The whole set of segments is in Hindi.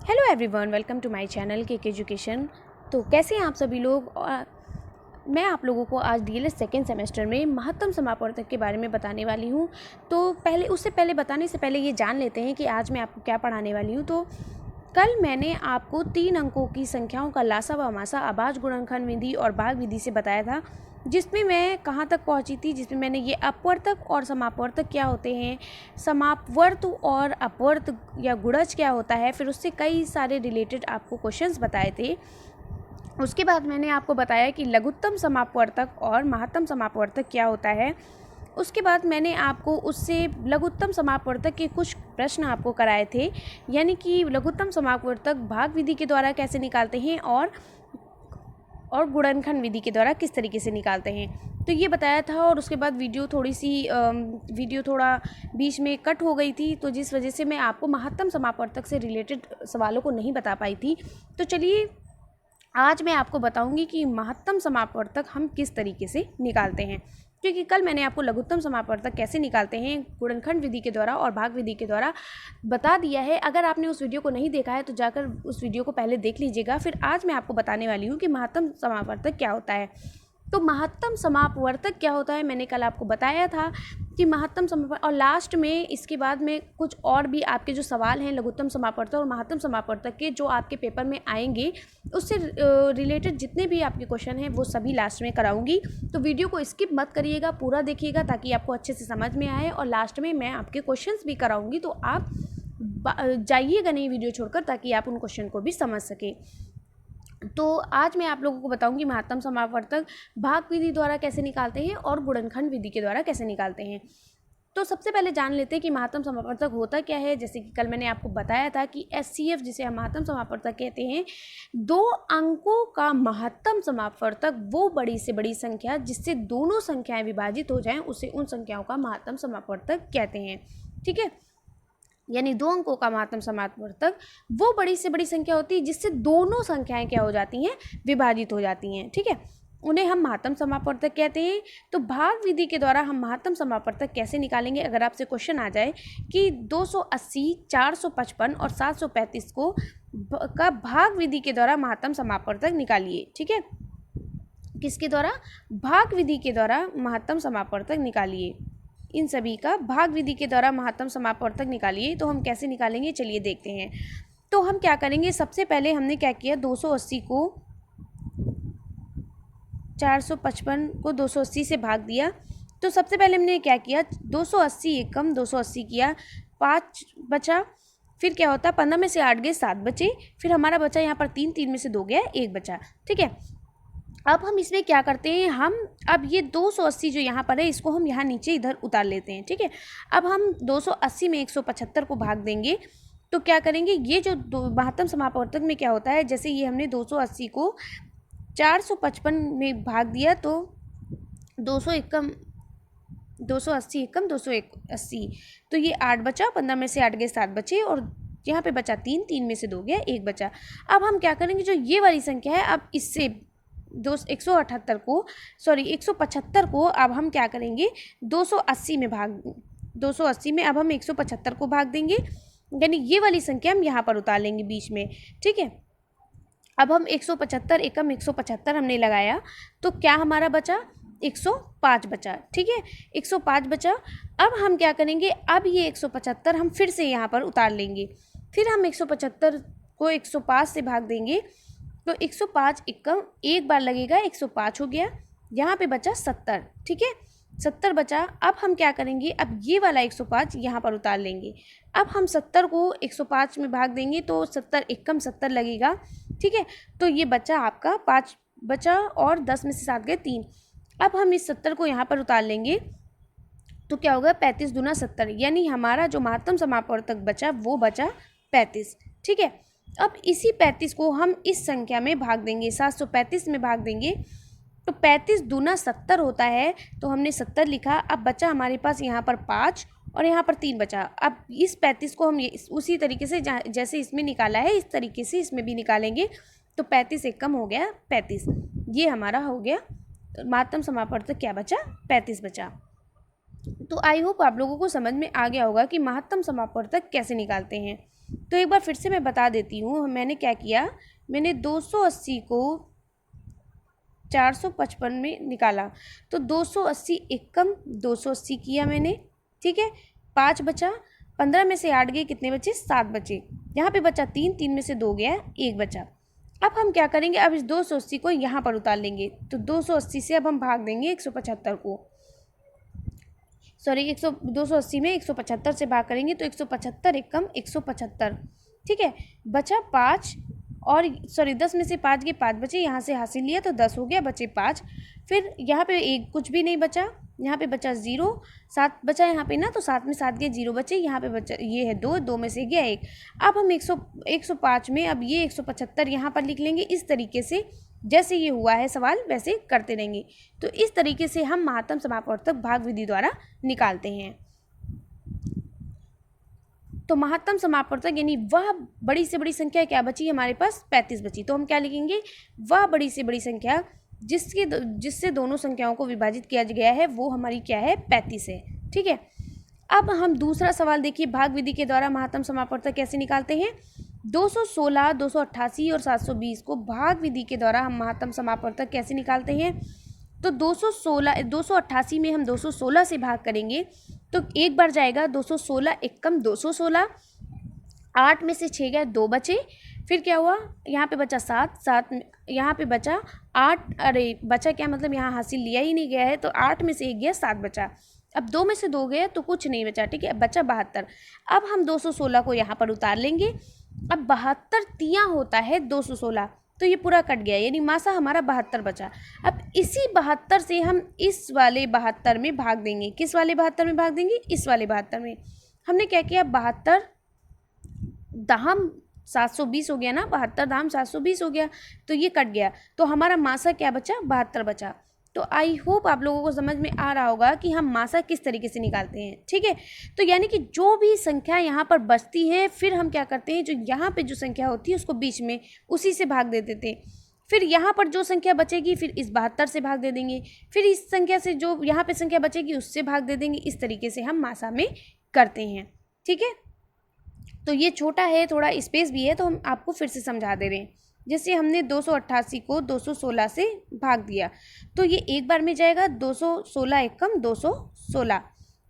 Hello everyone, welcome to my channel KK education. तो कैसे हैं आप सभी लोग। मैं आप लोगों को आज डीएलएड सेकेंड सेमेस्टर में महत्तम समापवर्तक के बारे में बताने वाली हूं। तो उससे पहले बताने से पहले ये जान लेते हैं कि आज मैं आपको क्या पढ़ाने वाली हूं। तो कल मैंने आपको 3 अंकों की संख्याओं का लासा व मासा आभाज्य गुणनखंड विधि और भाग विधि से बताया था, जिसमें मैं कहाँ तक पहुँची थी, जिसमें मैंने ये अपवर्तक और समापवर्तक क्या होते हैं, समापवर्त और अपवर्त या गुणज क्या होता है, फिर उससे कई सारे रिलेटेड आपको क्वेश्चंस बताए थे। उसके बाद मैंने आपको बताया कि लघुत्तम समापवर्तक और महत्तम समापवर्तक क्या होता है। उसके बाद मैंने आपको उससे लघुत्तम समापवर्तक के कुछ प्रश्न आपको कराए थे, यानी कि लघुत्तम समापवर्तक भाग विधि के द्वारा कैसे निकालते हैं और गुणनखंड विधि के द्वारा किस तरीके से निकालते हैं, तो ये बताया था। और उसके बाद वीडियो थोड़ा बीच में कट हो गई थी, तो जिस वजह से मैं आपको महत्तम समापवर्तक से रिलेटेड सवालों को नहीं बता पाई थी। तो चलिए आज मैं आपको बताऊंगी कि महत्तम समापवर्तक हम किस तरीके से निकालते हैं, क्योंकि कल मैंने आपको लघुत्तम समापवर्तक कैसे निकालते हैं गुणनखंड विधि के द्वारा और भाग विधि के द्वारा बता दिया है। अगर आपने उस वीडियो को नहीं देखा है तो जाकर उस वीडियो को पहले देख लीजिएगा। फिर आज मैं आपको बताने वाली हूँ कि महत्तम समापवर्तक क्या होता है। तो महत्तम समापवर्तक क्या होता है, मैंने कल आपको बताया था कि महत्तम समापवर्तक, और लास्ट में इसके बाद में कुछ और भी आपके जो सवाल हैं लघुत्तम समापवर्तक और महत्तम समापवर्तक के जो आपके पेपर में आएंगे, उससे रिलेटेड जितने भी आपके क्वेश्चन हैं वो सभी लास्ट में कराऊंगी। तो वीडियो को स्किप मत करिएगा, पूरा देखिएगा ताकि आपको अच्छे से समझ में आए, और लास्ट में मैं आपके क्वेश्चंस भी कराऊंगी, तो आप जाइएगा नहीं वीडियो छोड़कर, ताकि आप उन क्वेश्चन को भी समझ सकें। तो आज मैं आप लोगों को बताऊंगी महत्तम समापवर्तक भाग विधि द्वारा कैसे निकालते हैं और गुणनखंड विधि के द्वारा कैसे निकालते हैं। तो सबसे पहले जान लेते हैं कि महत्तम समापवर्तक होता क्या है। जैसे कि कल मैंने आपको बताया था कि एचसीएफ, जिसे हम महत्तम समापवर्तक कहते हैं, 2 अंकों का महत्तम समापवर्तक वो बड़ी से बड़ी संख्या जिससे दोनों संख्याएं विभाजित हो जाएं, उसे उन संख्याओं का महत्तम समापवर्तक कहते हैं। ठीक है, यानी 2 अंकों का महत्तम समापवर्तक वो बड़ी से बड़ी संख्या होती है जिससे दोनों संख्याएं क्या हो जाती हैं, विभाजित हो जाती हैं। ठीक है, उन्हें हम महत्तम समापवर्तक कहते हैं। तो भाग विधि के द्वारा हम महत्तम समापवर्तक कैसे निकालेंगे। अगर आपसे क्वेश्चन आ जाए कि 280, 455 और 735 का भाग विधि के द्वारा महत्तम समापवर्तक निकालिए। ठीक है, किसके द्वारा, भाग विधि के द्वारा महत्तम समापवर्तक निकालिए। इन सभी का भाग विधि के द्वारा महत्तम समापवर्तक निकालिए। तो हम कैसे निकालेंगे, चलिए देखते हैं। तो हम क्या करेंगे, सबसे पहले हमने क्या किया, 280 को 455 को 280 से भाग दिया। तो सबसे पहले हमने क्या किया, 280 एकम 280 किया, 5 बचा। फिर क्या होता है, 15 में से 8 गए 7 बचे। फिर हमारा बचा यहाँ पर 3, 3 में से 2 गया 1 बचा। ठीक है, अब हम इसमें क्या करते हैं, हम अब ये 280 जो यहाँ पर है इसको हम यहाँ नीचे इधर उतार लेते हैं। ठीक है, अब हम 280 में 175 को भाग देंगे। तो क्या करेंगे, ये जो महत्तम समापवर्तक में क्या होता है, जैसे ये हमने 280 को 455 में भाग दिया, तो 280 एकम 280, तो ये 8 बचा। 15 में से 8 गए 7 बचे, और यहाँ पे बचा 3, 3 में से 2 गया 1 बचा। अब हम क्या करेंगे, जो ये वाली संख्या है, अब इससे 175 को अब हम क्या करेंगे, 280 में अब हम 175 को भाग देंगे, यानी ये वाली संख्या हम यहाँ पर उतार लेंगे बीच में। ठीक है, अब हम 175 एकम 175 हमने लगाया, तो क्या हमारा बचा, 105 बचा। ठीक है, 105 बचा। अब हम क्या करेंगे, अब ये 175 हम फिर से यहाँ पर उतार लेंगे। फिर हम 175 को 105 से भाग देंगे, तो 105 एकम एक बार लगेगा, 105 हो गया। यहाँ पे बचा 70। ठीक है, 70 बचा। अब हम क्या करेंगे, अब ये वाला 105 यहाँ पर उतार लेंगे। अब हम 70 को 105 में भाग देंगे, तो 70 एकम 70 लगेगा। ठीक है, तो ये बचा आपका 5 बचा, और 10 में से 7 गए 3। अब हम इस 70 को यहाँ पर उतार लेंगे, तो क्या होगा, 35 दूना 70, यानी हमारा जो महत्तम समापवर्तक बचा वो बचा 35। ठीक है, अब इसी 35 को हम इस संख्या में भाग देंगे, 735 में भाग देंगे, तो 35 दूना 70 होता है, तो हमने 70 लिखा। अब बचा हमारे पास यहाँ पर 5 और यहाँ पर 3 बचा। अब इस 35 को हम उसी तरीके से जैसे इसमें निकाला है इस तरीके से इसमें भी निकालेंगे, तो 35 एकम हो गया 35। ये हमारा हो गया महत्तम समापवर्तक, क्या बचा, 35 बचा। तो आई होप आप लोगों को समझ में आ गया होगा कि महत्तम समापवर्तक कैसे निकालते हैं। तो एक बार फिर से मैं बता देती हूँ मैंने क्या किया। मैंने 280 को 455 में निकाला, तो 280 एक कम 280 किया मैंने, ठीक है। 5 बचा, 15 में से 8 गए, कितने बचे? 7 बचे। यहाँ पे बचा 3, 3 में से 2 गया, 1 बचा। अब हम क्या करेंगे, अब इस 280 को यहाँ पर उतार लेंगे, तो 280 से अब हम भाग देंगे 175 को, सॉरी 280 में 175 से भाग करेंगे, तो 175 एक कम 175, ठीक है। बचा 5 और सॉरी 10 में से 5 गए, 5 बचे, यहाँ से हासिल लिया तो 10 हो गया, बचे 5। फिर यहाँ पे एक कुछ भी नहीं बचा, यहाँ पे बचा 0, 7 बचा यहाँ पे ना, तो 7 में 7 गए, 0 बचे, यहाँ पे बचा ये है 2, 2 में से गया 1। अब हम 105 में अब ये 175 यहाँ पर लिख लेंगे। इस तरीके से जैसे ये हुआ है सवाल वैसे करते रहेंगे। तो इस तरीके से हम महत्तम समापवर्तक भाग विधि द्वारा निकालते हैं। तो महत्तम समापवर्तक यानी वह बड़ी से बड़ी संख्या क्या बची हमारे पास? 35 बची। तो हम क्या लिखेंगे? वह बड़ी से बड़ी संख्या जिससे दोनों संख्याओं को विभाजित किया गया है वो हमारी क्या है? 35 है, ठीक है। अब हम दूसरा सवाल देखिए, भाग विधि के द्वारा महत्तम समापवर्तक कैसे निकालते हैं। 216, 288 और 720 को भाग विधि के द्वारा हम महत्तम समापवर्तक कैसे निकालते हैं। तो 288 में हम 216 से भाग करेंगे तो एक बार जाएगा 216 एक कम 216, 8 में से 6 गया, 2 बचे। फिर क्या हुआ, यहाँ पे बचा 7 यहाँ पे बचा 8, अरे बचा क्या मतलब यहाँ हासिल लिया ही नहीं गया है, तो 8 में से 1 गया, 7 बचा। अब 2 में से 2 गया तो कुछ नहीं बचा, ठीक है, बचा 72। अब हम 216 को यहाँ पर उतार लेंगे। अब 72 तियाँ होता है 216, तो ये पूरा कट गया, यानी मासा हमारा 72 बचा। अब इसी 72 से हम इस वाले 72 में भाग देंगे। किस वाले 72 में भाग देंगे? इस वाले 72 में। हमने क्या किया, 72 दाम 720 हो गया ना, 72 दाम 720 हो गया, तो ये कट गया, तो हमारा मासा क्या बचा? 72 बचा। तो आई होप आप लोगों को समझ में आ रहा होगा कि हम मासा किस तरीके से निकालते हैं, ठीक है। तो यानी कि जो भी संख्या यहाँ पर बचती है, फिर हम क्या करते हैं, जो यहाँ पे जो संख्या होती है उसको बीच में उसी से भाग दे देते हैं। फिर यहाँ पर जो संख्या बचेगी फिर इस 72 से भाग दे देंगे, फिर इस संख्या से जो यहाँ पे संख्या बचेगी उससे भाग दे देंगे। इस तरीके से हम मासा में करते हैं, ठीक है। तो ये छोटा है, थोड़ा स्पेस भी है, तो हम आपको फिर से समझा दे रहे हैं। जैसे हमने 288 को 216 से भाग दिया, तो ये एक बार में जाएगा 216 एक कम 216,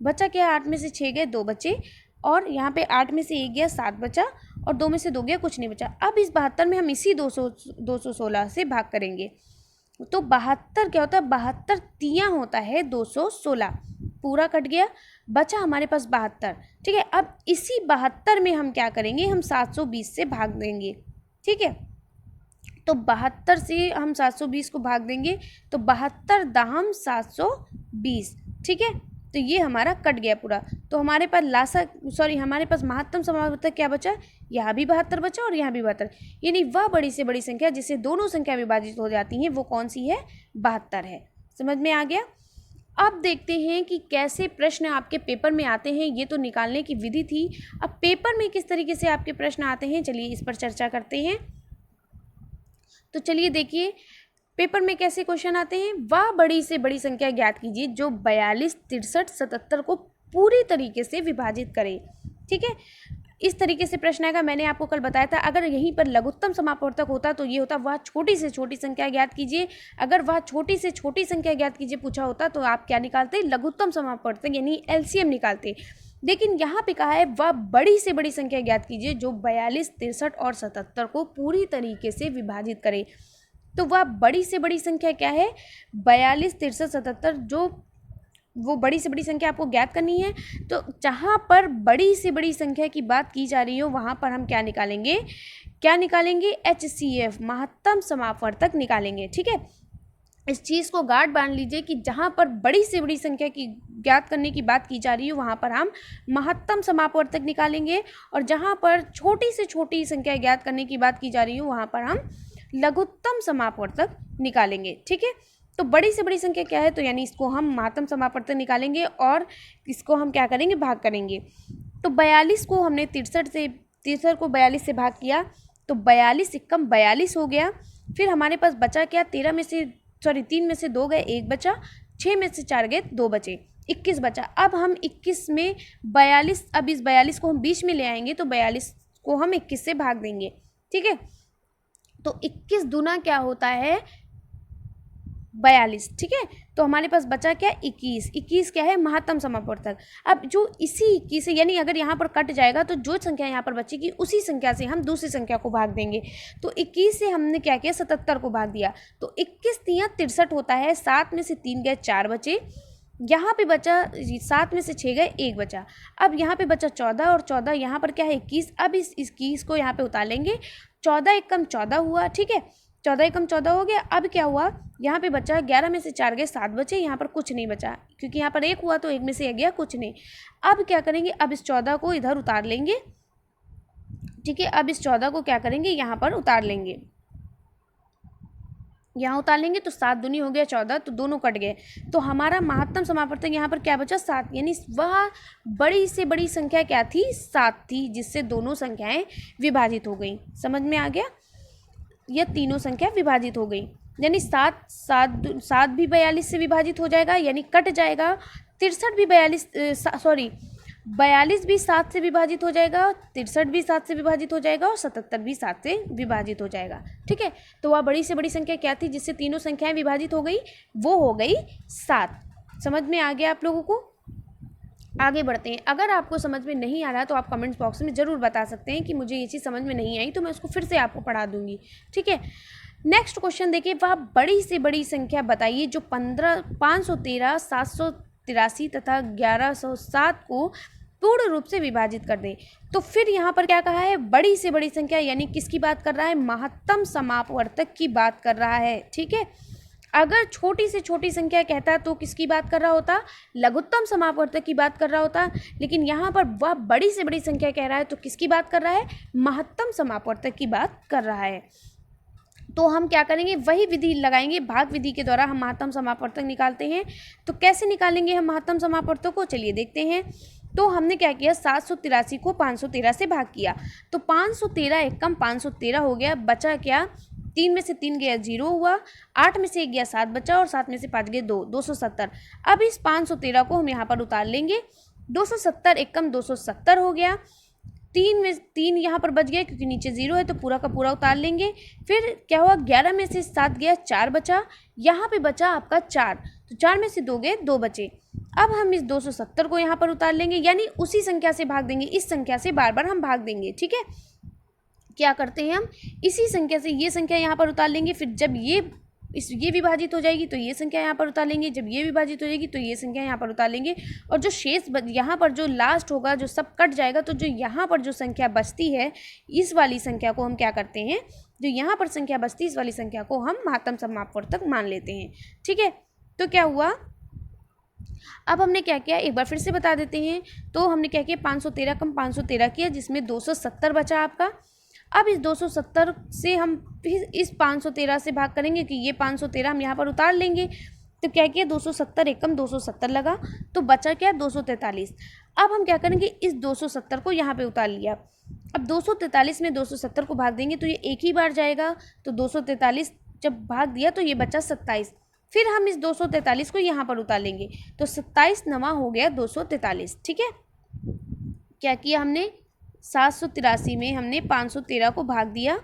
बचा क्या? 8 में से 6 गए, 2 बचे, और यहाँ पे 8 में से 1 गया, 7 बचा, और 2 में से 2 गया, कुछ नहीं बचा। अब इस 72 में हम इसी 216 से भाग करेंगे, तो 72 क्या होता है? 72 तियाँ होता है 216, पूरा कट गया, बचा हमारे पास 72, ठीक है। अब इसी 72 में हम क्या करेंगे, हम 720 से भाग देंगे, ठीक है। तो 72 से हम 720 को भाग देंगे, तो 72 दाम 720, ठीक है। तो ये हमारा कट गया पूरा, तो हमारे पास हमारे पास महत्तम समापवर्तक क्या बचा? यहाँ भी 72 बचा और यहाँ भी 72, यानी वह बड़ी से बड़ी संख्या जिससे दोनों संख्या विभाजित हो जाती हैं वो कौन सी है? 72 है। समझ में आ गया। अब देखते हैं कि कैसे प्रश्न आपके पेपर में आते हैं। ये तो निकालने की विधि थी, अब पेपर में किस तरीके से आपके प्रश्न आते हैं, चलिए इस पर चर्चा करते हैं। तो चलिए देखिए पेपर में कैसे क्वेश्चन आते हैं। वह बड़ी से बड़ी संख्या ज्ञात कीजिए जो 42, 63, 77 को पूरी तरीके से विभाजित करे, ठीक है। इस तरीके से प्रश्न आएगा। मैंने आपको कल बताया था, अगर यहीं पर लघुत्तम समापवर्तक होता तो ये होता वह छोटी से छोटी संख्या ज्ञात कीजिए। अगर वह छोटी से छोटी संख्या ज्ञात कीजिए पूछा होता तो आप क्या निकालते? लघुत्तम समापवर्तक यानी LCM निकालते। लेकिन यहाँ पे कहा है वह बड़ी से बड़ी संख्या ज्ञात कीजिए जो 42, 63 और 77 को पूरी तरीके से विभाजित करे। तो वह बड़ी से बड़ी संख्या क्या है? 42, 63, 77, जो वो बड़ी से बड़ी संख्या आपको ज्ञात करनी है। तो जहाँ पर बड़ी से बड़ी संख्या की बात की जा रही हो वहाँ पर हम क्या निकालेंगे? HCF महत्तम समापवर्तक निकालेंगे, ठीक है। इस चीज़ को गांठ बांध लीजिए कि जहाँ पर बड़ी से बड़ी संख्या की ज्ञात करने की बात की जा रही है वहाँ पर हम महत्तम समापवर्तक निकालेंगे, और जहाँ पर छोटी से छोटी संख्या ज्ञात करने की बात की जा रही है वहाँ पर हम लघुत्तम समापवर्तक निकालेंगे, ठीक है। तो बड़ी से बड़ी संख्या क्या है? तो यानी इसको हम महत्तम समापवर्तक निकालेंगे और इसको हम क्या करेंगे? भाग करेंगे। तो 42 को हमने 63 को 42 से भाग किया, तो 42 एकम 42 हो गया। फिर हमारे पास बचा क्या? 3 में से 2 गए, 1 बचा, 6 में से 4 गए, 2 बचे, 21 बचा। अब हम 21 में 42, अब इस 42 को हम बीच में ले आएंगे तो 42 को हम 21 से भाग देंगे। ठीक है, तो 21 दूना क्या होता है 42। ठीक है, तो हमारे पास बचा क्या 21। 21 क्या है महत्तम समापवर्तक। अब जो इसी 21 से यानी अगर यहाँ पर कट जाएगा तो जो संख्या यहाँ पर बचेगी उसी संख्या से हम दूसरी संख्या को भाग देंगे। तो 21 से हमने क्या किया 77 को भाग दिया, तो 21 तियां 63 होता है। 7 में से 3 गए 4 बचे, यहाँ पे बचा 7 में से 6 गए 1 बचा। अब यहाँ पे बचा 14 और 14 यहाँ पर क्या है 21। अब इस 21 को यहाँ पे उतार लेंगे। 14 एकम 14 हुआ। ठीक है, 14 एकम 14 हो गया। अब क्या हुआ यहाँ पे बचा 11 में से 4 गए 7 बचे, यहाँ पर कुछ नहीं बचा क्योंकि यहाँ पर 1 हुआ तो 1 में से 1 गया कुछ नहीं। अब क्या करेंगे, अब इस 14 को इधर उतार लेंगे। ठीक है, अब इस 14 को क्या करेंगे यहाँ पर उतार लेंगे, यहाँ उतार लेंगे तो 7 दूनी हो गया 14, तो दोनों कट गए। तो हमारा महत्तम समापवर्तक यहाँ पर क्या बचा 7, यानी वह बड़ी से बड़ी संख्या क्या थी 7 थी, जिससे दोनों संख्याएं विभाजित हो गई। समझ में आ गया, यह तीनों संख्या विभाजित हो गई, यानी 7 भी 42 से विभाजित हो जाएगा यानी कट जाएगा। 63 भी 42 भी 7 से विभाजित हो जाएगा, 63 भी 7 से विभाजित हो जाएगा और 77 भी 7 से विभाजित हो जाएगा। ठीक है, तो वह बड़ी से बड़ी संख्या क्या थी जिससे तीनों संख्याएं विभाजित हो गई, वो हो गई 7। समझ में आ गया आप लोगों को। आगे बढ़ते हैं। अगर आपको समझ में नहीं आ रहा तो आप कमेंट्स बॉक्स में ज़रूर बता सकते हैं कि मुझे ये चीज़ समझ में नहीं आई, तो मैं उसको फिर से आपको पढ़ा दूंगी। ठीक है, नेक्स्ट क्वेश्चन देखिए, वह बड़ी से बड़ी संख्या बताइए जो 513, 783 तथा 1107 को पूर्ण रूप से विभाजित कर दे। तो फिर यहाँ पर क्या कहा है, बड़ी से बड़ी संख्या यानी किसकी बात कर रहा है, महत्तम समापवर्तक की बात कर रहा है। ठीक है, अगर छोटी से छोटी संख्या कहता तो किसकी बात कर रहा होता, लघुत्तम समापवर्तक की बात कर रहा होता। लेकिन यहाँ पर वह बड़ी से बड़ी संख्या कह रहा है तो किसकी बात कर रहा है, महत्तम समापवर्तक की बात कर रहा है। तो हम क्या करेंगे, वही विधि लगाएंगे, भाग विधि के द्वारा हम महत्तम समापवर्तक निकालते हैं। तो कैसे निकालेंगे हम महत्तम समापवर्तक को, चलिए देखते हैं। तो हमने क्या किया, 783 को 513 से भाग किया, तो 513 एकम 513 हो गया। बचा क्या, 3 में से 3 गया 0 हुआ, 8 में से 1 गया 7 बचा और 7 में से 5 गए 2, 270। अब इस 513 को हम यहाँ पर उतार लेंगे। 270 एकम 270 हो गया। 3 में 3 यहाँ पर बच गया क्योंकि नीचे 0 है, तो पूरा का पूरा उतार लेंगे। फिर क्या हुआ, 11 में से 7 गया 4 बचा, यहाँ पे बचा आपका 4, तो 4 में से 2 गए 2 बचे। अब हम इस 270 को यहाँ पर उतार लेंगे, यानी उसी संख्या से भाग देंगे, इस संख्या से बार बार हम भाग देंगे। ठीक है, क्या करते हैं हम, इसी संख्या से ये संख्या यहाँ पर उतार लेंगे। फिर जब ये विभाजित हो जाएगी तो ये संख्या यहाँ पर उतार लेंगे, जब ये विभाजित हो जाएगी तो ये संख्या यहाँ पर उतार लेंगे। और जो शेष यहाँ पर जो लास्ट होगा, जो सब कट जाएगा, तो जो यहाँ पर जो संख्या बचती है, इस वाली संख्या को हम क्या करते हैं, जो यहाँ पर संख्या बचती है इस वाली संख्या को हम महत्तम समापवर्तक मान लेते हैं। ठीक है, तो क्या हुआ, अब हमने क्या किया, एक बार फिर से बता देते हैं। तो हमने क्या किया, 513 कम 513 किया, जिसमें 270 बचा आपका। अब इस 270 से हम फिर इस 513 से भाग करेंगे कि ये 513 हम यहाँ पर उतार लेंगे। तो क्या किया, 270 एकम 270 लगा, तो बचा क्या 243। अब हम क्या करेंगे, इस 270 को यहाँ पे उतार लिया। अब 243 में 270 को भाग देंगे तो ये एक ही बार जाएगा, तो 243 जब भाग दिया तो ये बचा 27। फिर हम इस 243 को यहाँ पर उतार लेंगे, तो 27 नवा हो गया 243। ठीक है, क्या किया हमने, 783 में हमने 513 को भाग दिया।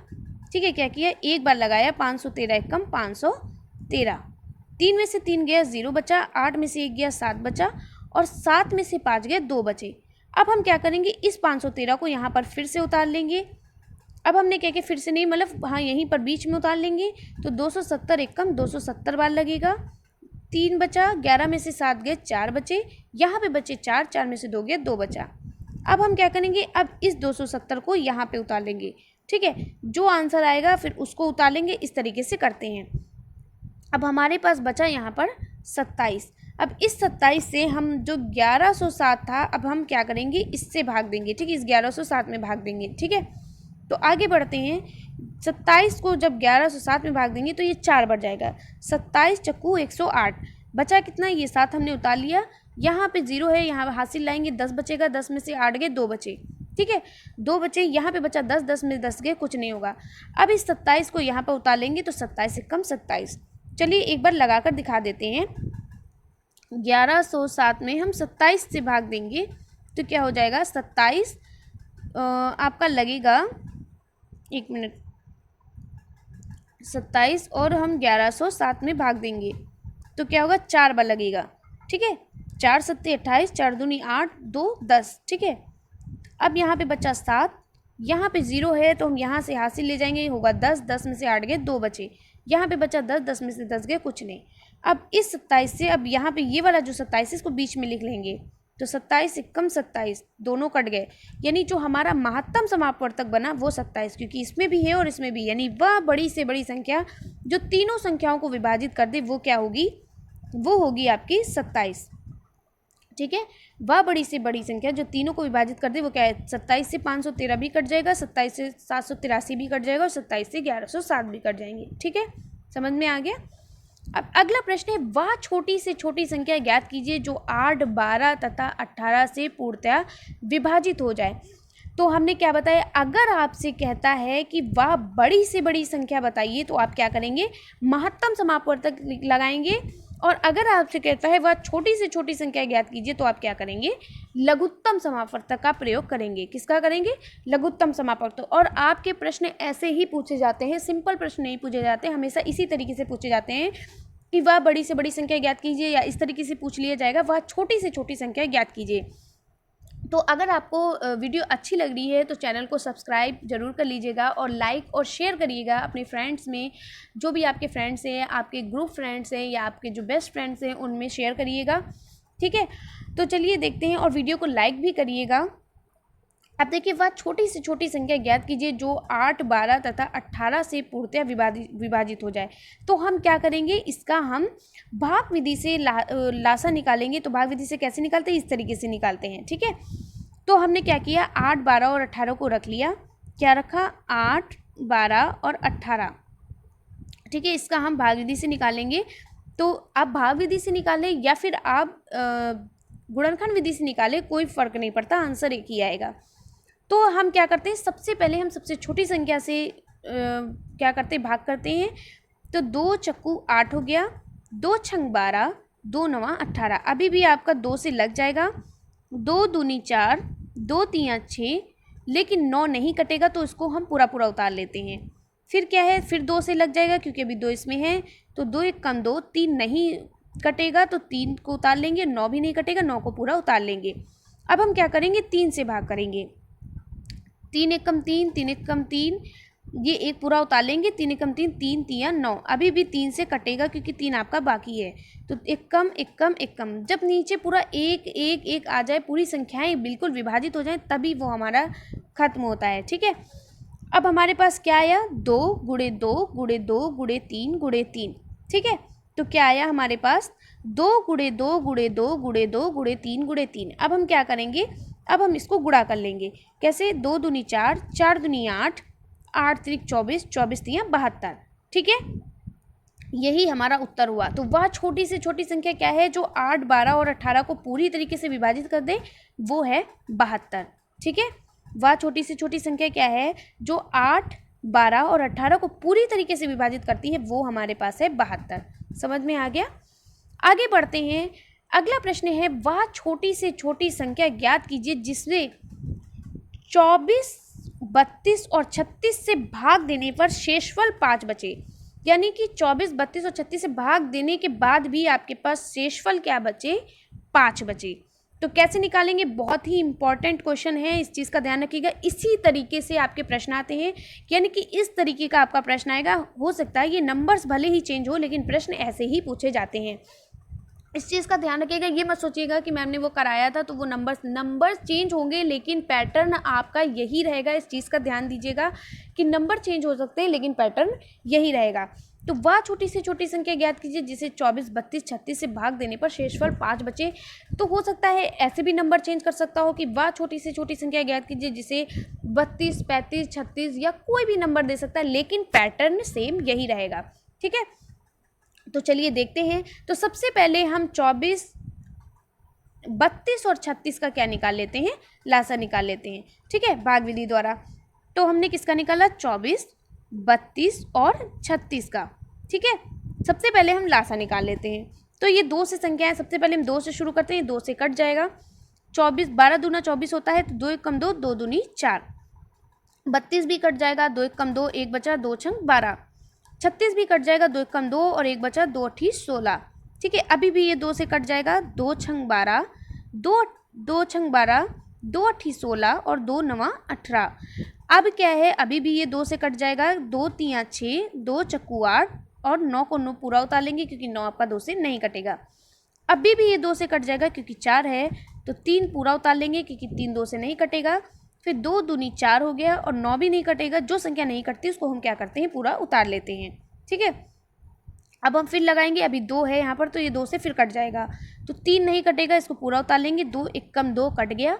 ठीक है, क्या किया, एक बार लगाया, 513 एकम 513, 3 में से 3 गया 0 बचा, 8 में से 1 गया 7 बचा और 7 में से 5 गए 2 बचे। अब हम क्या करेंगे, इस 513 को यहाँ पर फिर से उतार लेंगे। अब हमने क्या किया, फिर से नहीं, मतलब हाँ यहीं पर बीच में उतार लेंगे, तो 270 एकम 270 बार लगेगा। 3 बचा, 11 में से 7 गए 4 बचे, यहाँ पे बचे 4, 4 में से 2 गए 2 बचा। अब हम क्या करेंगे, अब इस 270 को यहाँ पे उतार लेंगे। ठीक है, जो आंसर आएगा फिर उसको उतार लेंगे, इस तरीके से करते हैं। अब हमारे पास बचा यहाँ पर 27। अब इस 27 से हम जो 1107 था, अब हम क्या करेंगे, इससे भाग देंगे। ठीक है, इस 1107 में भाग देंगे। ठीक है, तो आगे बढ़ते हैं। 27 को जब 1107 में भाग देंगे तो ये 4 बढ़ जाएगा, 27 चक्कू 108, बचा कितना, ये 7 हमने उतार लिया। यहाँ पे 0 है, यहाँ हासिल लाएंगे, 10 बचेगा, 10 में से 8 गए 2 बचे। ठीक है, 2 बचे, यहाँ पे बचा 10, 10 में 10 गए, कुछ नहीं होगा। अब इस 27 को यहाँ पर उतार लेंगे, तो 27 से कम 27। चलिए एक बार लगा कर दिखा देते हैं। 1107 में हम 27 से भाग देंगे तो क्या हो जाएगा, 27 आपका लगेगा, 1 मिनट, 27 और हम 1107 में भाग देंगे तो क्या होगा, 4 बार लगेगा। ठीक है, 4 सत्ते 28, 4 दूनी 8, 2 10। ठीक है, अब यहाँ पे बचा 7, यहाँ पे 0 है तो हम यहाँ से हासिल ले जाएंगे, होगा 10, 10 में से 8 गए, 2 बचे। यहाँ पे बचा 10, 10 में से 10 गए, कुछ नहीं। अब इस 27 से, अब यहाँ पे ये वाला जो 27 है इसको बीच में लिख लेंगे, तो 27 से कम 27, दोनों कट गए, यानी जो हमारा महत्तम समापवर्तक बना वो 27, क्योंकि इसमें भी है और इसमें भी, यानी वह बड़ी से बड़ी संख्या जो तीनों संख्याओं को विभाजित कर दे वो क्या होगी, वो होगी आपकी 27। ठीक है, वह बड़ी से बड़ी संख्या जो तीनों को विभाजित कर दे वो क्या है, 27 से 513 भी कट जाएगा, 27 से 783 भी कट जाएगा और 27 से 1107 भी कट जाएंगे। ठीक है, समझ में आ गया। अब अगला प्रश्न है, वह छोटी से छोटी संख्या ज्ञात कीजिए जो 8, 12 तथा 18 से पूर्णतः विभाजित हो जाए। तो हमने क्या बताया, अगर आपसे कहता है कि वह बड़ी से बड़ी संख्या बताइए तो आप क्या करेंगे, महत्तम समापवर्तक लगाएंगे, और अगर आपसे कहता है वह छोटी से छोटी संख्या ज्ञात कीजिए तो आप क्या करेंगे, लघुत्तम समापवर्तक का प्रयोग करेंगे। किसका करेंगे, लघुत्तम समापवर्तक। और आपके प्रश्न ऐसे ही पूछे जाते हैं, सिंपल प्रश्न नहीं पूछे जाते, हमेशा इसी तरीके से पूछे जाते हैं कि वह बड़ी से बड़ी संख्या ज्ञात कीजिए, या इस तरीके से पूछ लिया जाएगा वह छोटी से छोटी संख्या ज्ञात कीजिए। तो अगर आपको वीडियो अच्छी लग रही है तो चैनल को सब्सक्राइब जरूर कर लीजिएगा और लाइक और शेयर करिएगा अपने फ्रेंड्स में, जो भी आपके फ्रेंड्स हैं, आपके ग्रुप फ्रेंड्स हैं या आपके जो बेस्ट फ्रेंड्स हैं उनमें शेयर करिएगा। ठीक है, तो चलिए देखते हैं, और वीडियो को लाइक भी करिएगा। अब देखिए, वह छोटी से छोटी संख्या ज्ञात कीजिए जो 8, 12 तथा 18 से पूर्णतः विभाजित हो जाए। तो हम क्या करेंगे, इसका हम भाग विधि से लासा निकालेंगे। तो भाग विधि से कैसे निकालते हैं, इस तरीके से निकालते हैं। ठीक है, तो हमने क्या किया, 8, 12 और 18 को रख लिया। क्या रखा, 8, 12 और 18। ठीक है, इसका हम भाग विधि से निकालेंगे। तो आप भाग विधि से निकालें या फिर आप गुणनखंड विधि से निकालें, कोई फ़र्क नहीं पड़ता, आंसर एक ही आएगा। तो हम क्या करते हैं, सबसे पहले हम सबसे छोटी संख्या से क्या करते हैं, भाग करते हैं। तो 2 चक्कू 8 हो गया, 2 छंग 12, 2 नवा 18। अभी भी आपका 2 से लग जाएगा, 2 दूनी 4, 2 तियाँ 6, लेकिन 9 नहीं कटेगा तो इसको हम पूरा पूरा उतार लेते हैं। फिर क्या है, फिर 2 से लग जाएगा क्योंकि अभी 2 इसमें है, तो 2 एक कम 2, 3 नहीं कटेगा तो 3 को उतार लेंगे, 9 भी नहीं कटेगा, 9 को पूरा उतार लेंगे। अब हम क्या करेंगे, 3 से भाग करेंगे। 3 एक कम 3, 3 एक कम 3, ये एक पूरा उतार लेंगे, 3 एक कम 3, 3 तियाँ 9। अभी भी 3 से कटेगा क्योंकि 3 आपका बाकी है, तो एक कम एक कम एक कम। जब नीचे पूरा एक एक एक आ जाए, पूरी संख्याएं बिल्कुल विभाजित हो जाए, तभी वो हमारा खत्म होता है। ठीक है, अब हमारे पास क्या आया, 2 गुणे 2 गुणे 2 गुणे 3 गुणे 3। ठीक है, तो क्या आया हमारे पास, 2 गुणे 2 गुणे 2 गुणे 2 गुणे 3 गुणे 3। अब हम क्या करेंगे, अब हम इसको गुणा कर लेंगे। कैसे, 2 दूनी 4, 4 दूनी 8, 8 त्रिक 24, 24 तियाँ 72। ठीक है, यही हमारा उत्तर हुआ। तो वह छोटी से छोटी संख्या क्या है जो 8, 12 और 18 को पूरी तरीके से विभाजित कर दे, वो है 72। ठीक है, वह छोटी से छोटी संख्या क्या है जो 8, 12 और 18 को पूरी तरीके से विभाजित करती है, वो हमारे पास है 72। समझ में आ गया। आगे बढ़ते हैं, अगला प्रश्न है, वह छोटी से छोटी संख्या ज्ञात कीजिए जिसमें 24, 32 और 36 से भाग देने पर शेषफल 5 बचे। यानी कि 24, 32 और 36 से भाग देने के बाद भी आपके पास शेषफल क्या बचे, 5 बचे। तो कैसे निकालेंगे, बहुत ही इंपॉर्टेंट क्वेश्चन है, इस चीज़ का ध्यान रखिएगा। इसी तरीके से आपके प्रश्न आते हैं, यानी कि इस तरीके का आपका प्रश्न आएगा। हो सकता है ये नंबर्स भले ही चेंज हो, लेकिन प्रश्न ऐसे ही पूछे जाते हैं। इस चीज़ का ध्यान रखिएगा। ये मत सोचिएगा कि मैम ने वो कराया था तो वो नंबर्स चेंज होंगे, लेकिन पैटर्न आपका यही रहेगा। इस चीज़ का ध्यान दीजिएगा कि नंबर चेंज हो सकते हैं लेकिन पैटर्न यही रहेगा। तो वह छोटी से छोटी संख्या ज्ञात कीजिए जिसे 24, 32, 36 से भाग देने पर शेषफल 5 बचे। तो हो सकता है ऐसे भी नंबर चेंज कर सकता हो कि वह छोटी से छोटी संख्या ज्ञात कीजिए जिसे 32, 35, 36 या कोई भी नंबर दे सकता है, लेकिन पैटर्न सेम यही रहेगा। ठीक है, तो चलिए देखते हैं। तो सबसे पहले हम 24, 32 और 36 का क्या निकाल लेते हैं, लासा निकाल लेते हैं। ठीक है, भाग विधि द्वारा। तो हमने किसका निकाला, 24, 32 और 36 का। ठीक है, सबसे पहले हम लासा निकाल लेते हैं। तो ये 2 से संख्या है, सबसे पहले हम 2 से शुरू करते हैं, 2 से कट जाएगा। 24, 12 दूना 24 होता है, तो 2 एक कम 2, 2 दूनी 4। 32 भी कट जाएगा, 2 एक कम 2, 1 बचा, 2 छंग 12। 36 भी कट जाएगा, 2 एक कम 2 और 1 बचा, 2 अठी 16। ठीक है, अभी भी ये 2 से कट जाएगा, 2 छंग 12, 2 छंग 12, 2 अठी 16 और 2 नवा 18। अब क्या है, अभी भी ये 2 से कट जाएगा, 2 तियाँ 6, 2 चक्कू 8 और 9 को 9 पूरा उतार लेंगे क्योंकि 9 आपका 2 से नहीं कटेगा। अभी भी ये 2 से कट जाएगा क्योंकि 4 है, तो 3 पूरा उतार लेंगे क्योंकि 3 2 से नहीं कटेगा। फिर 2 दूनी 4 हो गया और 9 भी नहीं कटेगा। जो संख्या नहीं कटती उसको हम क्या करते हैं, पूरा उतार लेते हैं। ठीक है, अब हम फिर लगाएंगे, अभी 2 है यहाँ पर तो ये 2 से फिर कट जाएगा, तो 3 नहीं कटेगा, इसको पूरा उतार लेंगे। 2 एक कम 2 कट गया,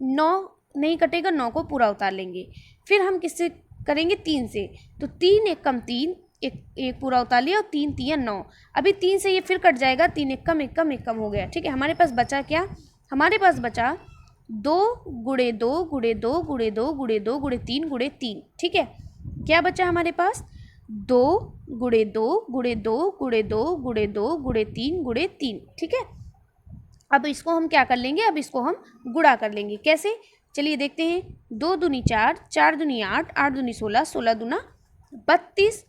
9 नहीं कटेगा, 9 को पूरा उतार लेंगे। फिर हम किससे करेंगे, 3 से, तो 3 एक कम 3, एक पूरा उतार लिया और 3 तियाँ 9। अभी 3 से ये फिर कट जाएगा, 3 एक कम एक कम एक कम हो गया। ठीक है, हमारे पास बचा क्या, हमारे पास बचा 2 गुणे 2 गुणे 2 गुणे 2 गुणे 2 गुणे 3 गुणे 3। ठीक है, क्या बचा हमारे पास, 2 गुणे 2 गुणे 2 गुणे 2 गुणे 2 गुणे 3 गुणे 3। ठीक है, अब इसको हम क्या कर लेंगे, अब इसको हम गुणा कर लेंगे। कैसे, चलिए देखते हैं। 2 दूनी 4, 4 दूनी 8, 8 दूनी 16, 16 दूना 32।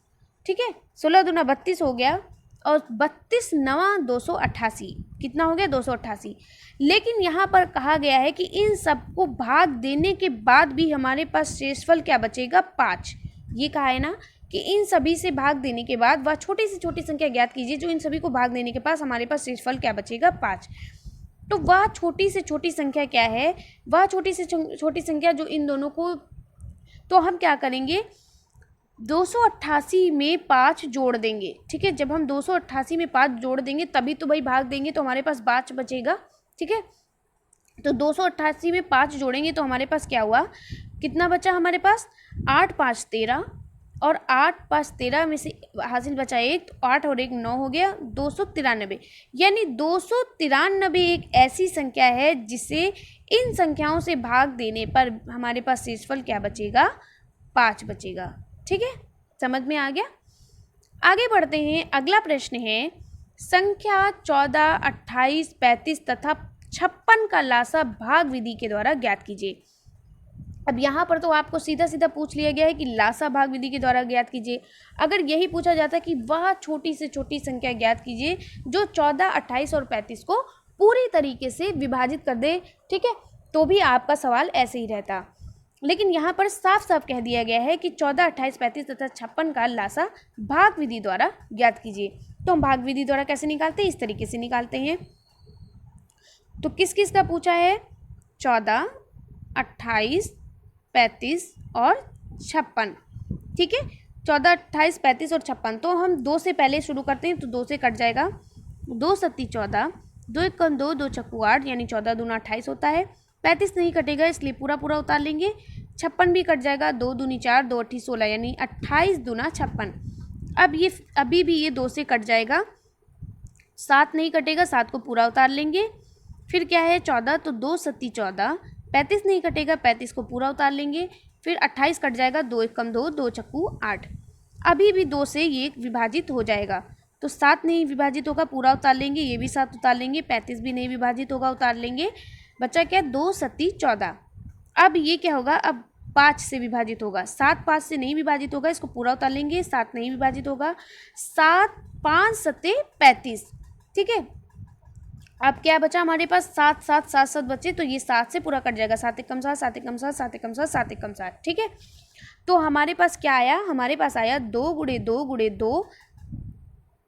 ठीक है, 16 दूना 32 हो गया और 32 नवा 288, कितना हो गया, 288। लेकिन यहाँ पर कहा गया है कि इन सबको भाग देने के बाद भी हमारे पास शेषफल क्या बचेगा, 5। ये कहा है ना कि इन सभी से भाग देने के बाद वह छोटी से छोटी संख्या ज्ञात कीजिए जो इन सभी को भाग देने के पास हमारे पास शेषफल क्या बचेगा, 5। तो वह छोटी से छोटी संख्या क्या है, वह छोटी से छोटी संख्या जो इन दोनों को, तो हम क्या करेंगे, 288 में 5 जोड़ देंगे। ठीक है, जब हम 288 में 5 जोड़ देंगे तभी तो भाई भाग देंगे, तो हमारे पास 5 बचेगा। ठीक है, तो 288 में 5 जोड़ेंगे तो हमारे पास क्या हुआ, कितना बचा हमारे पास, 8 5 13 और 8 5 13 में से हासिल बचा 1, तो 8 और 1 9 हो गया, 293। यानी 293 एक ऐसी संख्या है जिसे इन संख्याओं से भाग देने पर हमारे पास शेषफल क्या बचेगा, 5 बचेगा। ठीक है, समझ में आ गया। आगे बढ़ते हैं, अगला प्रश्न है, संख्या 14, 28, 35 तथा 56 का लासा भाग विधि के द्वारा ज्ञात कीजिए। अब यहाँ पर तो आपको सीधा सीधा पूछ लिया गया है कि लासा भाग विधि के द्वारा ज्ञात कीजिए। अगर यही पूछा जाता कि वह छोटी से छोटी संख्या ज्ञात कीजिए जो 14, 28 और 35 को पूरी तरीके से विभाजित कर दे, ठीक है, तो भी आपका सवाल ऐसे ही रहता। लेकिन यहाँ पर साफ साफ कह दिया गया है कि 14, 28, 35 तथा 56 का लासा भाग विधि द्वारा ज्ञात कीजिए। तो हम भाग विधि द्वारा कैसे निकालते हैं, इस तरीके से निकालते हैं। तो किस किस का पूछा है, 14, 28, 35 और 56। ठीक है, 14, 28, 35 और 56। तो हम 2 से पहले शुरू करते हैं, तो 2 से कट जाएगा, 2 सत्ती 14, 2 एक 2, 2 चक्कू 8, यानी 14 दूना 28 होता है। 35 नहीं कटेगा इसलिए पूरा पूरा उतार लेंगे। 56 भी कट जाएगा, 2 दूनी 4, 2 अट्ठी 16, यानी 28 दूना 56। अब ये अभी भी ये 2 से कट जाएगा, 7 नहीं कटेगा, 7 को पूरा उतार लेंगे। फिर क्या है, 14, तो 2 सत्ती 14, 35 नहीं कटेगा, 35 को पूरा उतार लेंगे। फिर 28 कट जाएगा, 2 एक 2, 2 चक्कू 8। अभी भी 2 से ये विभाजित हो जाएगा, तो 7 नहीं विभाजित होगा, पूरा उतार लेंगे, ये भी 7 उतार लेंगे। 35 भी नहीं विभाजित होगा, उतार लेंगे। बचा क्या, 2 सत्ती 14। अब ये क्या होगा, अब 5 से विभाजित होगा, 7 5 से नहीं विभाजित होगा, इसको पूरा उतार लेंगे। 7 नहीं विभाजित होगा, 7 5 सत्ते 35। ठीक है, अब क्या बचा हमारे पास, 7 7 7 7 बचे, तो ये 7 से पूरा कट जाएगा, 7 एकम 7, 7 एकम 7, 7 एकम 7, 7 एकम 7। ठीक है, तो हमारे पास क्या आया, हमारे पास आया 2 गुणे 2 गुणे 2,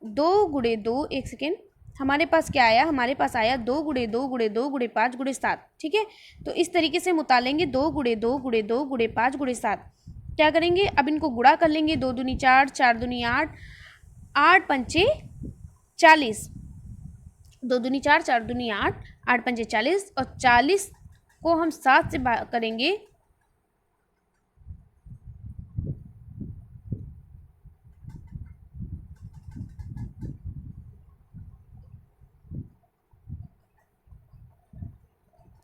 2 गुणे 2, एक सेकेंड, हमारे पास क्या आया, हमारे पास आया 2 गुणे 2 गुणे 2 गुणे 5 गुणे 7। ठीक है, तो इस तरीके से हम उतारेंगे, 2 गुणे 2 गुणे 2 गुणे 5 गुणे 7। क्या करेंगे, अब इनको गुणा कर लेंगे, 2 दूनी 4, 4 दूनी 8, 8 पंचे 40, 2 दूनी 4, 4 दूनी 8, 8 पंचे 40, और 40 को हम 7 से करेंगे,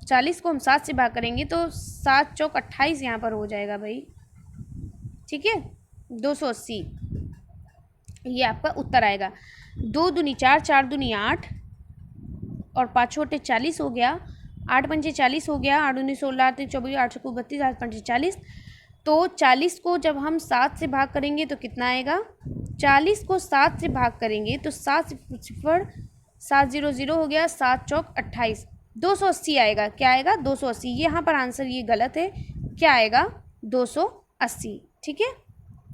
चालीस को हम 7 से भाग करेंगे तो 7 चौक 28 यहाँ पर हो जाएगा भाई। ठीक है, 280 ये आपका उत्तर आएगा। 2 दूनी 4, 4 दूनी 8 और 5 छोटे 40 हो गया, 8 पंचे 40 हो गया, 8 दूनी 16, 8 24, 8 चौको 32, 8 पंचे 40। तो 40 को जब हम 7 से भाग करेंगे तो कितना आएगा? 40 को 7 से भाग करेंगे तो 7 सिफर 7 0 0 हो गया, 7 चौक 28, 280 आएगा। क्या आएगा? 280। यहाँ पर आंसर ये गलत है। क्या आएगा? 280। ठीक है,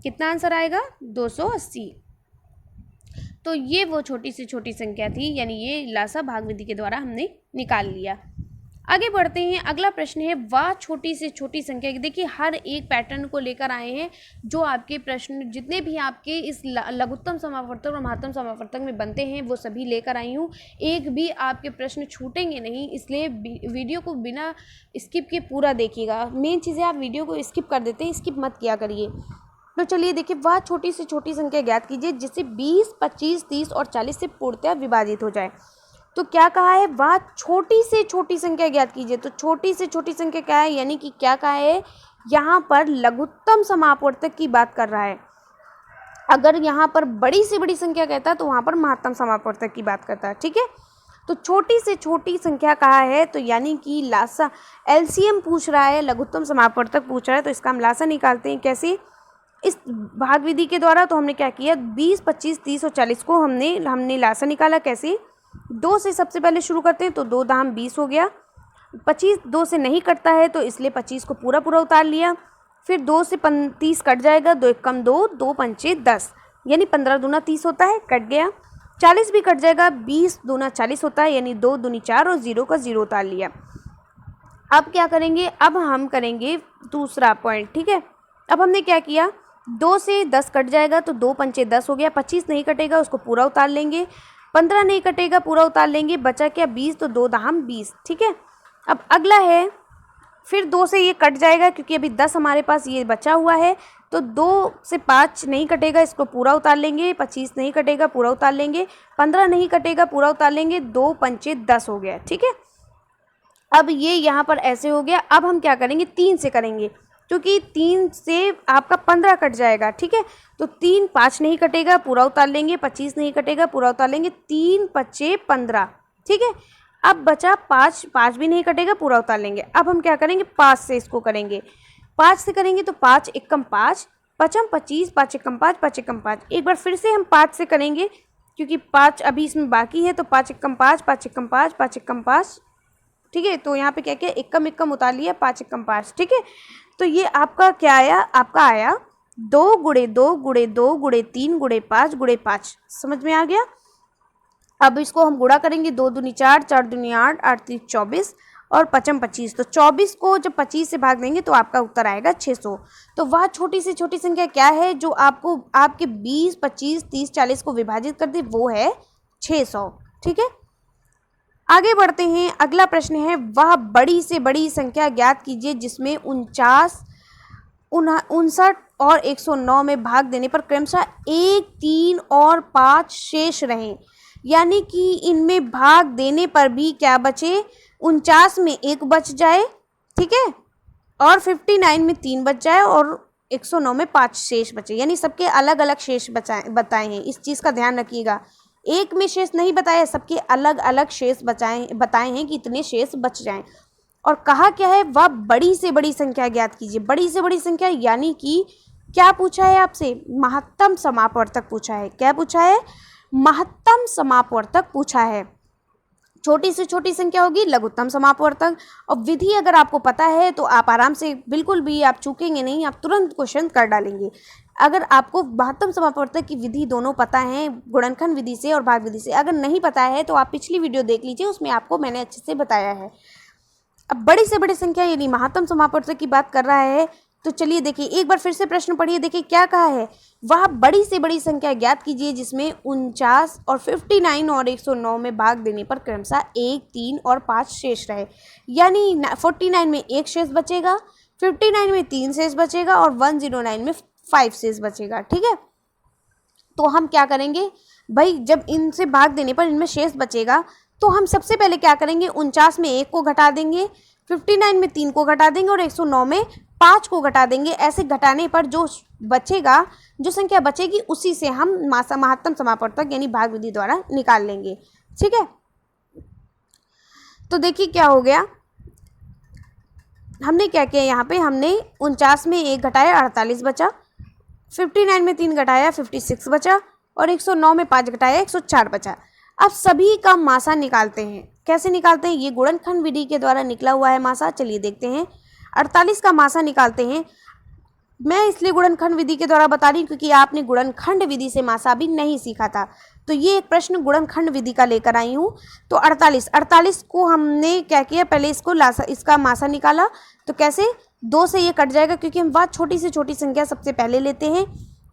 कितना आंसर आएगा? 280। तो ये वो छोटी से छोटी संख्या थी, यानी ये लासा भाग विधि के द्वारा हमने निकाल लिया। आगे बढ़ते हैं। अगला प्रश्न है वह छोटी से छोटी संख्या। देखिए हर एक पैटर्न को लेकर आए हैं, जो आपके प्रश्न जितने भी आपके इस लघुत्तम समापवर्तक और महत्तम समापवर्तक में बनते हैं वो सभी लेकर आई हूँ। एक भी आपके प्रश्न छूटेंगे नहीं, इसलिए वीडियो को बिना स्किप के पूरा देखिएगा। मेन चीज़ है आप वीडियो को स्किप कर देते हैं, स्किप मत किया करिए। तो चलिए देखिए, वह छोटी से छोटी संख्या ज्ञात कीजिए जिससे 20, 25, 30 और 40 से पूर्णतः विभाजित हो जाए। तो क्या कहा है? वह छोटी से छोटी संख्या ज्ञात कीजिए। तो छोटी से छोटी संख्या क्या है? यानी कि क्या कहा है? यहाँ पर लघुत्तम समापवर्तक की बात कर रहा है। अगर यहाँ पर बड़ी से बड़ी संख्या कहता है तो वहाँ पर महत्तम समापवर्तक की बात करता है। ठीक है, तो छोटी से छोटी संख्या कहा है, तो यानी कि लासा एलसीएम पूछ रहा है, लघुत्तम समापवर्तक पूछ रहा है, तो इसका हम लासा निकालते हैं। कैसे? इस भाग विधि के द्वारा। तो हमने क्या किया? 20, 25, 30 और 40 को हमने लासा निकाला। कैसे? 2 से सबसे पहले शुरू करते हैं, तो 2 दाम 20 हो गया। 25 2 से नहीं कटता है, तो इसलिए 25 को पूरा पूरा उतार लिया। फिर 2 से 30 कट जाएगा, 2 एक कम 2, 2 पंचे 10, यानी 15 दूना 30 होता है, कट गया। 40 भी कट जाएगा, 20 दूना 40 होता है, यानी 2 दूनी 4 और 0 का 0 उतार लिया। अब क्या करेंगे? अब हम करेंगे दूसरा पॉइंट। ठीक है, अब हमने क्या किया? 2 से 10 कट जाएगा, तो 2 पंचे 10 हो गया। 25 नहीं कटेगा, उसको पूरा उतार लेंगे। 15 नहीं कटेगा, पूरा उतार लेंगे। बचा क्या? 20, तो 2 दाम 20। ठीक है, अब अगला है, फिर 2 से ये कट जाएगा क्योंकि अभी 10 हमारे पास ये बचा हुआ है, तो 2 से 5 नहीं कटेगा, इसको पूरा उतार लेंगे। 25 नहीं कटेगा, पूरा उतार लेंगे। 15 नहीं कटेगा, पूरा उतार लेंगे। 2 पंचे 10 हो गया। ठीक है, अब ये यहाँ पर ऐसे हो गया। अब हम क्या करेंगे? 3 से करेंगे, क्योंकि 3 से आपका 15 कट जाएगा। ठीक है, तो 3 5 नहीं कटेगा, पूरा उतार लेंगे। 25 नहीं कटेगा, पूरा उतार लेंगे। 3 पच्चे 15। ठीक है, अब बचा 5, 5 भी नहीं कटेगा, पूरा उतार लेंगे। अब हम क्या करेंगे? 5 से इसको करेंगे। 5 से करेंगे तो 5 एकम 5, पचम 25, 5 एकम 5, 5 एकम 5। एक बार फिर से हम 5 से करेंगे, क्योंकि 5 अभी इसमें बाकी है, तो 5 एकम 5, 5 एकम 5, 5 एकम 5। ठीक है, तो यहाँ पे क्या किया? एकम एकम उतार लिया, 5 एकम 5। ठीक है, तो ये आपका क्या आया? आपका आया 2 गुणे 2 गुणे 2 गुणे 3 गुणे 5 गुणे 5। समझ में आ गया? अब इसको हम गुणा करेंगे। 2 दूनी 4, 4 दूनी 8, 8 3 24 और पचम 25। तो 24 को जब 25 से भाग देंगे तो आपका उत्तर आएगा 600। तो वह छोटी से छोटी संख्या क्या है जो आपको आपके 20, 25, 30, 40 को विभाजित कर दे? वो है 600। ठीक है, आगे बढ़ते हैं। अगला प्रश्न है वह बड़ी से बड़ी संख्या ज्ञात कीजिए जिसमें 49, 59 और 109 में भाग देने पर क्रमशः 1, 3 और 5 शेष रहें। यानी कि इनमें भाग देने पर भी क्या बचे? 49 में 1 बच जाए, ठीक है, और 59 में 3 बच जाए और 109 में 5 शेष बचे। यानी सबके अलग अलग शेष बताए हैं। इस चीज़ का ध्यान रखिएगा, एक में शेष नहीं बताया, सबके अलग अलग शेष बताए हैं कि इतने शेष बच जाएं। और कहा क्या है? वह बड़ी से बड़ी संख्या ज्ञात कीजिए। बड़ी से बड़ी संख्या यानी कि क्या पूछा है आपसे? महत्तम समापवर्तक पूछा है। क्या पूछा है? महत्तम समापवर्तक पूछा है। छोटी से छोटी संख्या होगी लघुत्तम समापवर्तक। और विधि अगर आपको पता है तो आप आराम से, बिल्कुल भी आप चूकेंगे नहीं, आप तुरंत क्वेश्चन कर डालेंगे। अगर आपको महत्तम समापवर्तक की विधि दोनों पता है, गुणनखंड विधि से और भाग विधि से, अगर नहीं पता है तो आप पिछली वीडियो देख लीजिए, उसमें आपको मैंने अच्छे से बताया है। अब बड़ी से बड़ी संख्या यानी महत्तम समापवर्तक की बात कर रहा है। तो चलिए देखिए, एक बार फिर से प्रश्न पढ़िए। देखिए क्या कहा है? वह बड़ी से बड़ी संख्या ज्ञात कीजिए जिसमें 49 और 59 और 109 में भाग देने पर क्रमशः 1, 3 और 5 शेष रहे। यानी 49 में 1 शेष बचेगा, 59 में 3 शेष बचेगा और 109 में 5 शेष बचेगा। ठीक है, तो हम क्या करेंगे भाई? जब इनसे भाग देने पर इनमें शेष बचेगा तो हम सबसे पहले क्या करेंगे? 49 में 1 को घटा देंगे, 59 में 3 को घटा देंगे और 109 में 5 को घटा देंगे। ऐसे घटाने पर जो बचेगा, जो संख्या बचेगी, उसी से हम महत्तम समापवर्तक यानी भाग विधि द्वारा निकाल लेंगे। ठीक है, तो देखिए क्या हो गया? हमने क्या किया यहाँ पे, हमने 49 में 1 घटाया 48 बचा, 59 में 3 घटाया 56 बचा, और 109 में 5 घटाया 104 बचा। अब सभी का मासा निकालते हैं। कैसे निकालते हैं? ये गुणनखंड विधि के द्वारा निकला हुआ है मासा। चलिए देखते हैं। 48 का मासा निकालते हैं। मैं इसलिए गुणनखंड विधि के द्वारा बता रही हूँ क्योंकि आपने गुणनखंड विधि से मासा भी नहीं सीखा था, तो ये एक प्रश्न गुणनखंड विधि का लेकर आई हूँ। तो 48 को हमने क्या किया, पहले इसका मासा निकाला। तो कैसे, 2 से ये कट जाएगा क्योंकि हम बात छोटी से छोटी संख्या सबसे पहले लेते हैं।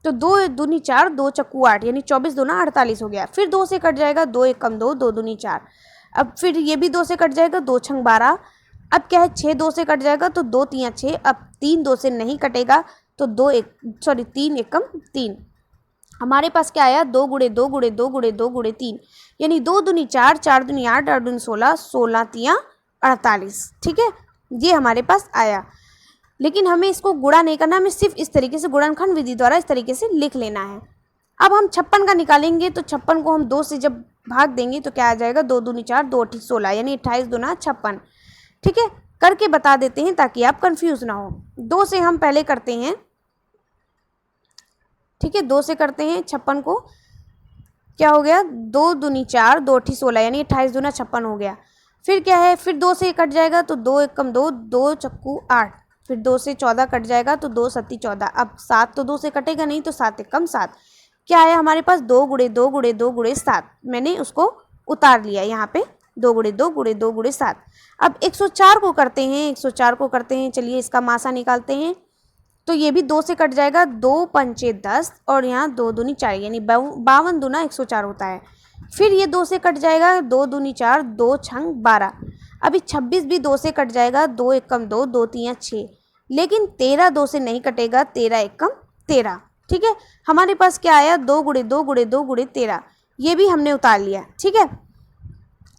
तो 2 दूनी 4, 2 चक्कू 8, यानी 24 दूना 48 हो गया। फिर 2 से कट जाएगा, 2 1 कम 2, 2 दूनी 4। अब फिर ये भी 2 से कट जाएगा, 2 छंग 12। अब क्या है, 6 2 से कट जाएगा, तो 2 3 6। अब 3 2 से नहीं कटेगा, तो 3 1 कम 3। हमारे पास क्या आया, 2 गुणे 2 गुणे 2 गुणे 2 गुणे 3, यानी 2 दूनी 4, 4 दूनी 8, 8 दूनी 16, 16 3 48। ठीक है, ये हमारे पास आया। लेकिन हमें इसको गुणा नहीं करना, हमें सिर्फ इस तरीके से गुणनखंड विधि द्वारा इस तरीके से लिख लेना है। अब हम 56 का निकालेंगे, तो 56 को हम 2 से जब भाग देंगे तो क्या आ जाएगा, 2 दूनी 4, 2 8 16, यानी 28 दूना 56। ठीक है, करके बता देते हैं ताकि आप कंफ्यूज ना हो। 2 से हम पहले करते हैं। ठीक है, 2 से करते हैं 56 को। क्या हो गया, 2 दूनी 4, 2 8 16, यानी 28 दूना 56 हो गया। फिर क्या है, फिर 2 से कट जाएगा, तो 2 1 कम 2, 2 चक्कू 8। फिर 2 से 14 कट जाएगा, तो 2 सत्ती 14। अब 7 तो 2 से कटेगा नहीं, तो 7 1 कम 7। क्या आया हमारे पास, 2 गुणे 2 गुणे 2 गुणे 7। मैंने उसको उतार लिया यहाँ पे, 2 गुणे 2 गुणे 2 गुणे 7। अब 104 को करते हैं, 104 को करते हैं। चलिए इसका मासा निकालते हैं। तो ये भी 2 से कट जाएगा, 2 पंचे 10, और यहाँ 2 दूनी 4, यानी 52 दूना 104 होता है। फिर ये 2 से कट जाएगा, 2 दूनी 4, 2 छंग 12। अभी 26 भी 2 से कट जाएगा, 2 1 कम 2, 2 3 6। लेकिन 13 2 से नहीं कटेगा, 13 1 कम 13। ठीक है, हमारे पास क्या आया, 2 गुणे 2 गुणे 2 गुणे 13। ये भी हमने उतार लिया। ठीक है,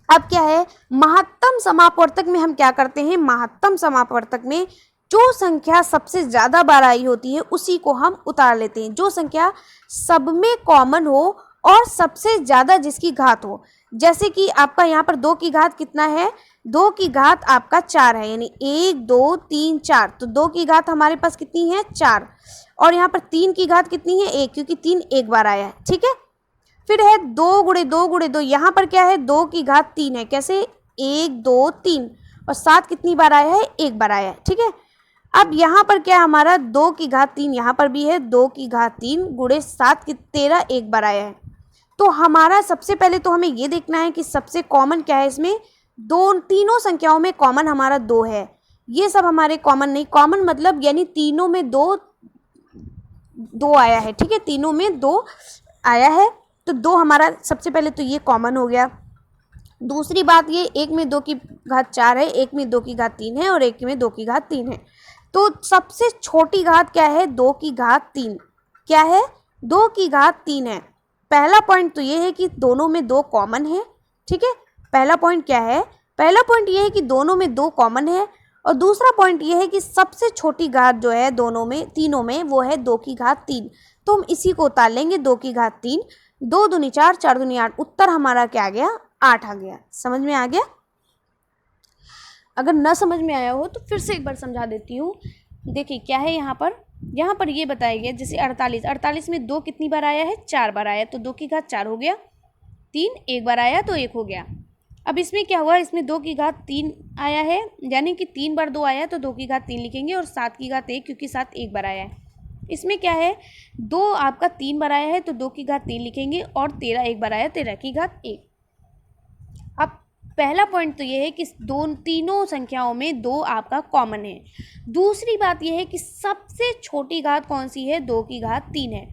अब क्या है, महत्तम समापवर्तक में हम क्या करते हैं, महत्तम समापवर्तक में जो संख्या सबसे ज़्यादा बार आई होती है उसी को हम उतार लेते हैं। जो संख्या सब में कॉमन हो और सबसे ज़्यादा जिसकी घात हो। जैसे कि आपका यहाँ पर 2 की घात कितना है, 2 की घात आपका 4 है, यानी 1 2 3 4। तो 2 की घात हमारे पास कितनी है, 4। और यहाँ पर 3 की घात कितनी है, 1, क्योंकि 3 एक बार आया है। ठीक है, फिर है 2 गुणे 2 गुणे 2। यहाँ पर क्या है, 2 की घात 3 है। कैसे, 1 2 3, और 7 कितनी बार आया है, एक बार आया है। ठीक है, अब यहाँ पर क्या हमारा 2 की घात 3 यहाँ पर भी है, 2 की घात 3 गुणे 7 की 13 एक बार आया है। तो हमारा सबसे पहले तो हमें ये देखना है कि सबसे कॉमन क्या है इसमें। तीनों संख्याओं में कॉमन हमारा 2 है। ये सब हमारे कॉमन नहीं, कॉमन मतलब यानी तीनों में 2 आया है। ठीक है, तीनों में 2 आया है, तो 2 हमारा सबसे पहले तो ये कॉमन हो गया। दूसरी बात ये, एक में 2 की घात 4 है, एक में 2 की घात 3 है, और एक में 2 की घात 3 है। तो सबसे छोटी घात क्या है, 2 की घात 3। क्या है, 2 की घात 3 है। पहला पॉइंट तो ये है कि दोनों में 2 कॉमन है। ठीक है, पहला पॉइंट क्या है, पहला पॉइंट ये है कि दोनों में 2 कॉमन है, और दूसरा पॉइंट ये है कि सबसे छोटी घात जो है दोनों में, तीनों में, वो है 2 की घात 3। तो हम इसी को उतार लेंगे, 2 की घात 3, 2 दूनी 4, 4 दूनी 8। उत्तर हमारा क्या आ गया, 8 आ गया। समझ में आ गया? अगर न समझ में आया हो तो फिर से एक बार समझा देती हूँ। देखिए क्या है यहाँ पर ये बताया गया, जैसे 48 में 2 कितनी बार आया है, 4 बार आया, तो 2 की घात 4 हो गया। 3 एक बार आया तो 1 हो गया। अब इसमें क्या हुआ, इसमें 2 की घात 3 आया है, यानी कि 3 बार 2 आया तो 2 की घात 3 लिखेंगे, और 7 की घात 1, क्योंकि 7 एक बार आया है। इसमें क्या है, 2 आपका 3 बार आया है तो 2 की घात 3 लिखेंगे, और 13 एक बार आया, 13 की घात 1। अब पहला पॉइंट तो ये है कि तीनों संख्याओं में 2 आपका कॉमन है। दूसरी बात ये है कि सबसे छोटी घात कौन सी है, 2 की घात 3 है,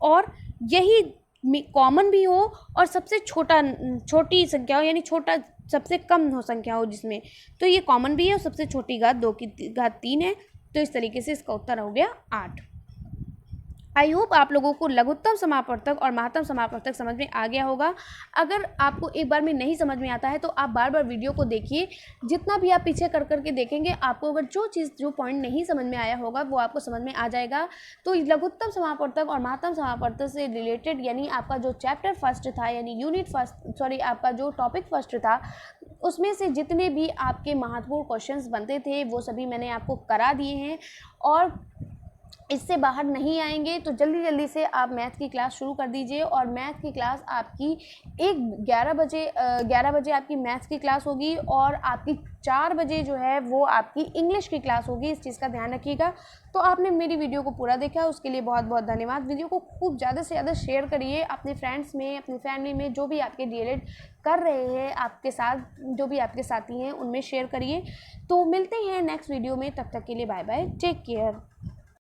और यही कॉमन भी हो और सबसे छोटी संख्या हो, यानी छोटा सबसे कम हो संख्या हो जिसमें, तो ये कॉमन भी है, और सबसे छोटी घात 2 की घात 3 है। तो इस तरीके से इसका उत्तर हो गया 8। आई होप आप लोगों को लघुत्तम समापवर्तक और महत्तम समापवर्तक समझ में आ गया होगा। अगर आपको एक बार में नहीं समझ में आता है तो आप बार बार वीडियो को देखिए, जितना भी आप पीछे कर करके देखेंगे आपको अगर जो पॉइंट नहीं समझ में आया होगा वो आपको समझ में आ जाएगा। तो लघुत्तम समापवर्तक और महत्तम समापवर्तक से रिलेटेड यानी आपका जो चैप्टर फर्स्ट था यानी आपका जो टॉपिक फर्स्ट था उसमें से जितने भी आपके महत्वपूर्ण क्वेश्चंस बनते थे वो सभी मैंने आपको करा दिए हैं, और इससे बाहर नहीं आएंगे तो जल्दी जल्दी से आप मैथ की क्लास शुरू कर दीजिए। और मैथ की क्लास आपकी 11 बजे आपकी मैथ्स की क्लास होगी, और आपकी 4 बजे जो है वो आपकी इंग्लिश की क्लास होगी। इस चीज़ का ध्यान रखिएगा। तो आपने मेरी वीडियो को पूरा देखा उसके लिए बहुत बहुत धन्यवाद। वीडियो को खूब ज़्यादा से ज़्यादा शेयर करिए अपने फ्रेंड्स में, अपनी फैमिली में, जो भी आपके डीएलएड कर रहे हैं आपके साथ, जो भी आपके साथी हैं उनमें शेयर करिए। तो मिलते हैं नेक्स्ट वीडियो में, तब तक के लिए बाय बाय, टेक केयर।